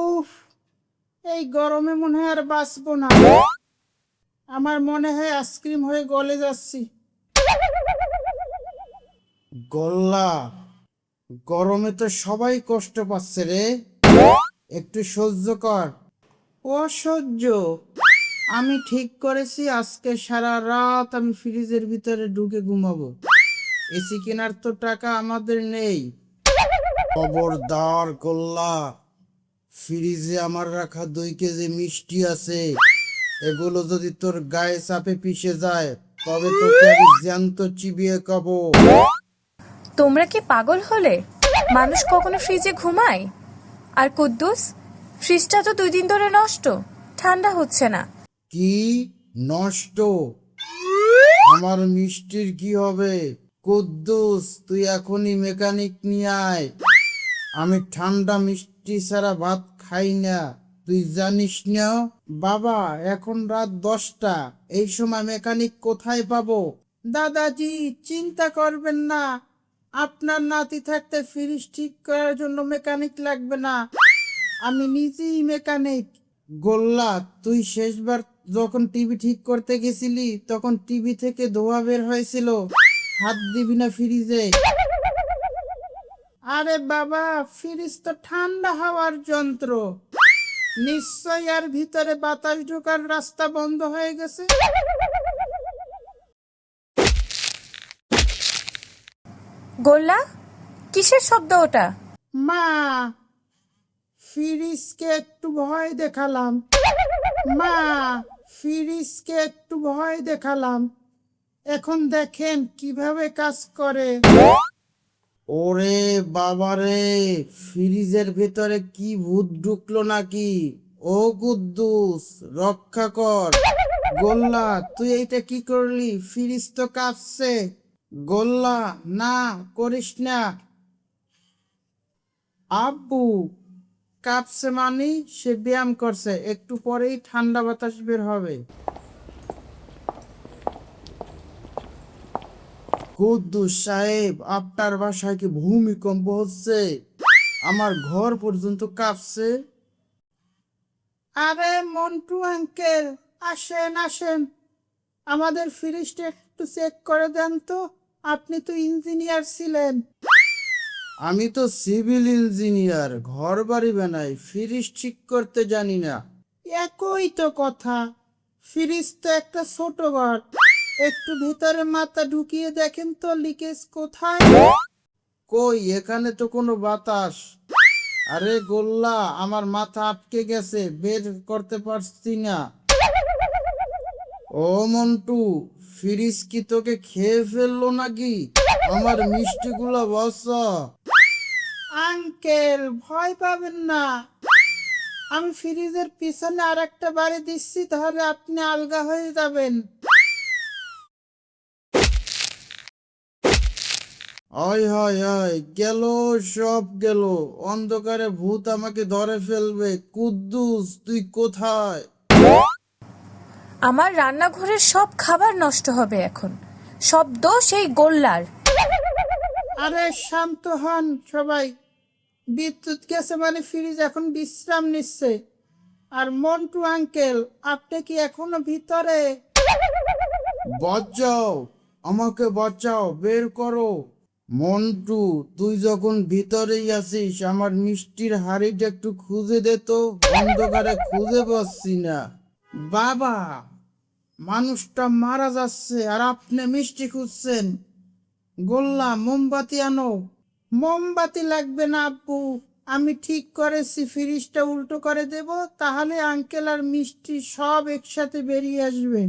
উফ, এই গরমে মনে হয় আর বাঁচবো না। আমার মনে হয় আইসক্রিম হয়ে গলে যাচ্ছি। গোল্লা, গরমে তো সবাই কষ্ট পাচ্ছে রে, একটু সহ্য কর। অসহ্য? আমি ঠিক করেছি আজকে সারা রাত আমি ফ্রিজের ভিতরে ঢুকে ঘুমাবো। এসি কেনার তো টাকা আমাদের নেই। খবরদার গোল্লা, ফ্রিজে আমার রাখা 2 কেজি মিষ্টি আছে, এগুলো যদি তোর গায়ে চাপে পিষে যায় তবে তোকে আমি জ্যান্ত চিবিয়ে খাবো। তোমরা কি পাগল হলে? মানুষ কখনো ফ্রিজে ঘুমায়? আর কুদ্দুস, ফ্রিজটা তো 2 দিন ধরে নষ্ট, ঠান্ডা হচ্ছে না। কি নষ্ট? আমার মিষ্টির কি হবে? কুদ্দুস, তুই এখনই মেকানিক নিয়ে আয়। আমি ঠান্ডা মিষ্টি ছাড়া ভাত খাই না, তুই জানিস না? বাবা, এখন রাত 10টা, এই সময় মেকানিক কোথায় পাবো? দাদাজি, চিন্তা করবেন না, আপনার নাতি থাকতে ফ্রিজ ঠিক করার জন্য মেকানিক লাগবে না, আমি নিজেই মেকানিক। গোল্লা, তুই শেষবার যখন টিভি ঠিক করতে গেছিলি তখন টিভি থেকে ধোঁয়া বের হয়েছিল, হাত দিবি না ফ্রিজে। আরে বাবা, ফ্রিজ তো ঠান্ডা হওয়ার যন্ত্র, নিশ্চয় আর ভিতরে বাতাস ঢোকার রাস্তা বন্ধ হয়ে গেছে। গোল্লা, কিসের শব্দ ওটা? মা, ফ্রিজকে একটু ভয় দেখালাম। মা, ফ্রিজকে একটু ভয় দেখালাম, এখন দেখেন কিভাবে কাজ করে। ওরে বাবারে, ফ্রিজের ভেতরে কি ভূত ঢুকলো নাকি? ও কুদ্দুস, রক্ষা কর। গোল্লা, তুই এইটা কি করলি? ফ্রিজ তো কাঁপছে। গোল্লা, না করিস না। আব্বু, কাঁপছে মানে সে ব্যায়াম করছে, একটু পরেই ঠান্ডা বাতাস বের হবে। কুদ্দুস সাহেব, আপনার বাসায় কি ভূমিকম্প হচ্ছে? আমার ঘর পর্যন্ত কাঁপছে। আরে মন্টু আঙ্কেল, আসেন আসেন, আমাদের ফ্রিজটা একটু চেক করে দেন তো, আপনি তো ইঞ্জিনিয়ার ছিলেন। আমি তো সিভিল ইঞ্জিনিয়ার, ঘর বাড়ি বানাই, ফ্রিজ ঠিক করতে জানি না। একই তো কথা, ফ্রিজ তো একটা ছোট ঘর, একটু ভিতরে মাথা ঢুকিয়ে দেখেন তো লিকেজ কোথায়। কই, এখানে তো কোনো বাতাস। আরে গোল্লা, আমার মাথা আটকে গেছে, বের করতে পারছি না। ও মন্টু, ফ্রিজ কি তোকে খেয়ে ফেললো নাকি? আমার মিষ্টিগুলো বাঁচা। আঙ্কেল, ভয় পাবেন না, আমি ফ্রিজের পিছনে আর একটা বাড়ি দিচ্ছি, তাহলে আপনি আলগা হয়ে যাবেন। আয় হায় হায়, গেল, সব গেল, অন্ধকারে ভূত আমাকে ধরে ফেলবে। কুদ্দুস, তুই কোথায়? আমার রান্নাঘরের সব খাবার নষ্ট হবে এখন, সব দোষ এই গোল্লার। আরে শান্ত হন সবাই, বিদ্যুৎ গেছে মানে ফ্রিজ এখন বিশ্রাম নিচ্ছে। আর মন্টু আঙ্কেল, আপনি কি এখনো ভিতরে? বাঁচাও, আমাকে বাঁচাও, বের করো। মন্টু, তুই যখন ভিতরেই আছিস, আমার মিষ্টির হাড়িটা একটু খুঁজে দে তো, অন্ধকারে খুঁজে পাচ্ছি না। বাবা, মানুষটা মারা যাচ্ছে আর আপনি মিষ্টি খুঁজছেন। গোল্লা, মোমবাতি আনো। মোমবাতি লাগবে না আব্বু, আমি ঠিক করেছি, ফ্রিজটা উল্টো করে দেব, তাহলে আঙ্কেল আর মিষ্টি সব একসাথে বেরিয়ে আসবে।